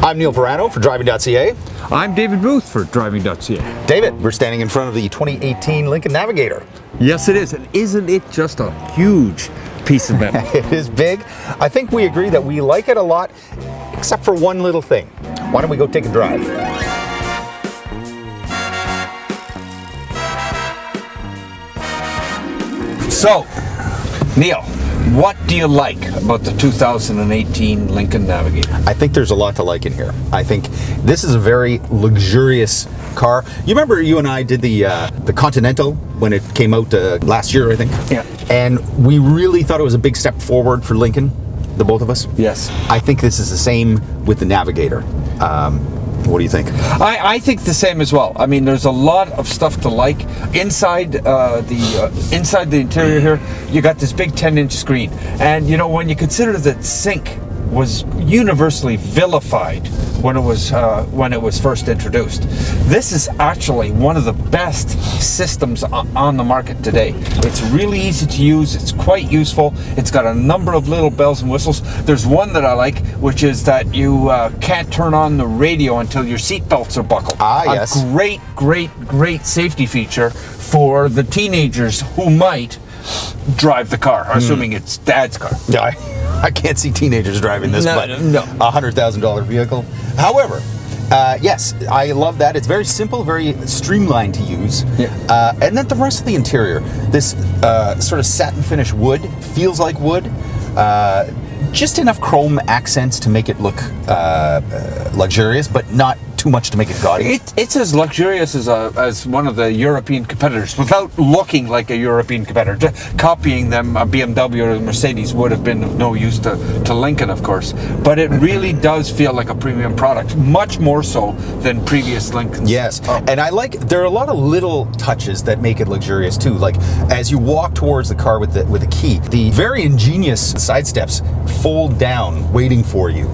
I'm Neil Verano for Driving.ca. I'm David Booth for Driving.ca. David, we're standing in front of the 2018 Lincoln Navigator. Yes, it is. And isn't it just a huge piece of metal? It is big. I think we agree that we like it a lot, except for one little thing. Why don't we go take a drive? So, Neil, what do you like about the 2018 Lincoln Navigator? I think there's a lot to like in here. I think this is a very luxurious car. You remember you and I did the Continental when it came out last year, I think? Yeah. And we really thought it was a big step forward for Lincoln, the both of us. Yes. I think this is the same with the Navigator. What do you think? I think the same as well. I mean, there's a lot of stuff to like. Inside the interior here, you got this big 10-inch screen. And, you know, when you consider that sync was universally vilified when it was first introduced, this is actually one of the best systems on the market today. It's really easy to use. It's quite useful. It's got a number of little bells and whistles. There's one that I like, which is that you can't turn on the radio until your seat belts are buckled. Yes. A great safety feature for the teenagers who might drive the car, assuming it's Dad's car. Yeah, I can't see teenagers driving this, but no. A $100,000 vehicle. However, yes, I love that. It's very simple, very streamlined to use. Yeah. And then the rest of the interior, this sort of satin finish wood, feels like wood. Just enough chrome accents to make it look luxurious, but not too much to make it gaudy. It's as luxurious as one of the European competitors, without looking like a European competitor. Just copying them, a BMW or a Mercedes would have been of no use to Lincoln, of course. But it really does feel like a premium product, much more so than previous Lincolns. Yes, and I like, there are a lot of little touches that make it luxurious too. Like as you walk towards the car with the key, the very ingenious side steps fold down, waiting for you.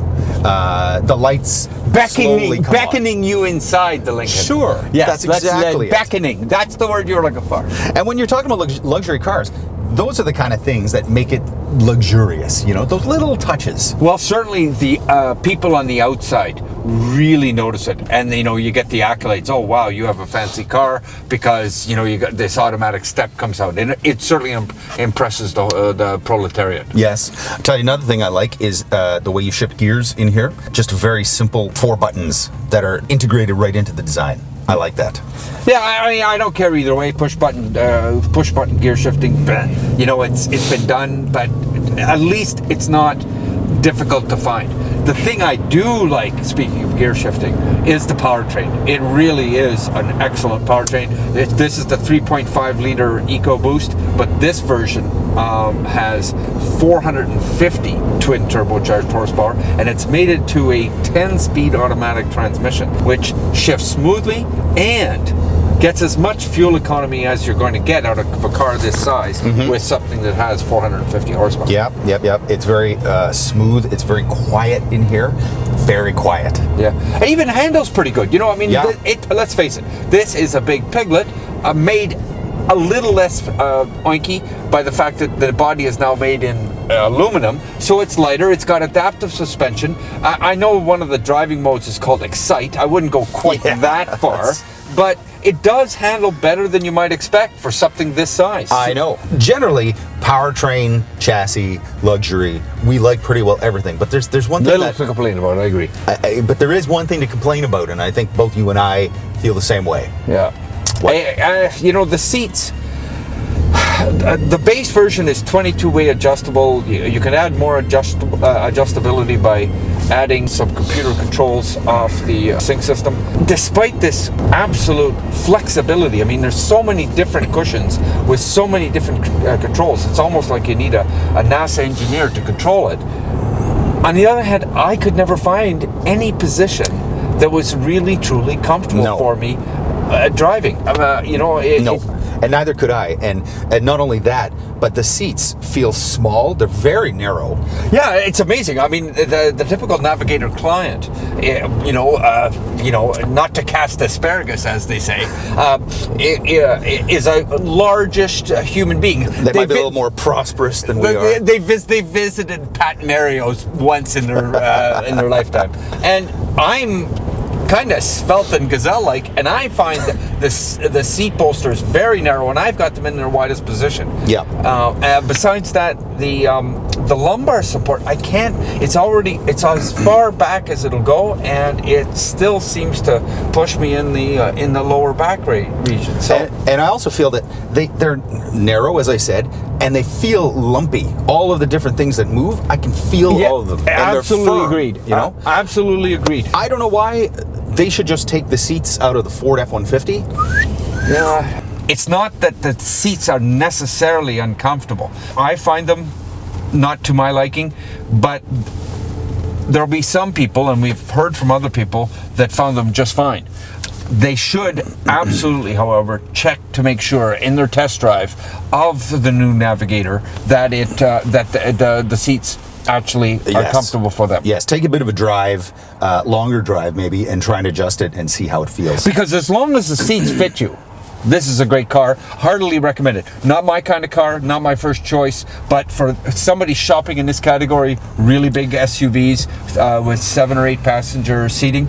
The lights beckoning you inside the Lincoln. Sure, yes, that's exactly it. Beckoning. That's the word you're looking for. And when you're talking about luxury cars, those are the kind of things that make it luxurious, you know, those little touches. Well, certainly the people on the outside really notice it, and you get the accolades. Oh wow, you have a fancy car, because you got this automatic step comes out, and it certainly impresses the proletariat. Yes. I'll tell you another thing I like is the way you shift gears in here. Just very simple 4 buttons that are integrated right into the design. I like that. Yeah, I mean, I don't care either way. Push button gear shifting. It's been done, but at least it's not difficult to find. The thing I do like, speaking of gear shifting, is the powertrain. It really is an excellent powertrain. This is the 3.5 liter EcoBoost, but this version has 450 twin turbocharged horsepower, and it's made it to a 10-speed automatic transmission, which shifts smoothly and gets as much fuel economy as you're going to get out of a car this size with something that has 450 horsepower. Yep. It's very smooth. It's very quiet in here. Very quiet. Yeah. It even handles pretty good. Let's face it. This is a big piglet made a little less oinky by the fact that the body is now made in aluminum, so it's lighter. It's got adaptive suspension. I know one of the driving modes is called Excite. I wouldn't go quite that far, but it does handle better than you might expect for something this size. I know. Generally, powertrain, chassis, luxury, we like pretty well everything. But there's one thing to complain about. I agree. But there is one thing to complain about, and I think both you and I feel the same way. Yeah. The seats. The base version is 22-way adjustable. You can add more adjustability by adding some computer controls off the sync system. Despite this absolute flexibility, I mean, there's so many different cushions with so many different controls. It's almost like you need a NASA engineer to control it. On the other hand, I could never find any position that was really truly comfortable for me driving. No. and neither could I. And not only that, but the seats feel small. They're very narrow. Yeah, it's amazing. I mean, the typical Navigator client, not to cast asparagus, as they say, is a largest human being. They might be a little more prosperous than we are. They visited Pat Mario's once in their in their lifetime, and I'm kind of svelte and gazelle-like, and I find the seat bolsters very narrow, and I've got them in their widest position. Yeah. Besides that, the lumbar support, I can't. It's as far back as it'll go, and it still seems to push me in the lower back region. So, and I also feel that they're narrow, as I said, and they feel lumpy. All of the different things that move, I can feel all of them. And absolutely they're firm, agreed. You know, absolutely agreed. I don't know why they should just take the seats out of the Ford F-150. Yeah. It's not that the seats are necessarily uncomfortable. I find them not to my liking, but there'll be some people, and we've heard from other people, that found them just fine. They should absolutely, however, check to make sure in their test drive of the new Navigator that the seats actually are comfortable for them. Yes, take a bit of a drive, longer drive maybe, and try and adjust it and see how it feels. Because as long as the seats fit you, this is a great car. Heartily recommend it. Not my kind of car, not my first choice, but for somebody shopping in this category, really big SUVs with 7 or 8 passenger seating,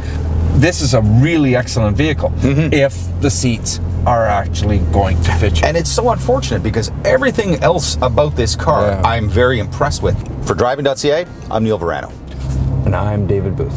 this is a really excellent vehicle if the seats are actually going to fit you. And it's so unfortunate because everything else about this car I'm very impressed with. For Driving.ca, I'm Neil Verano. And I'm David Booth.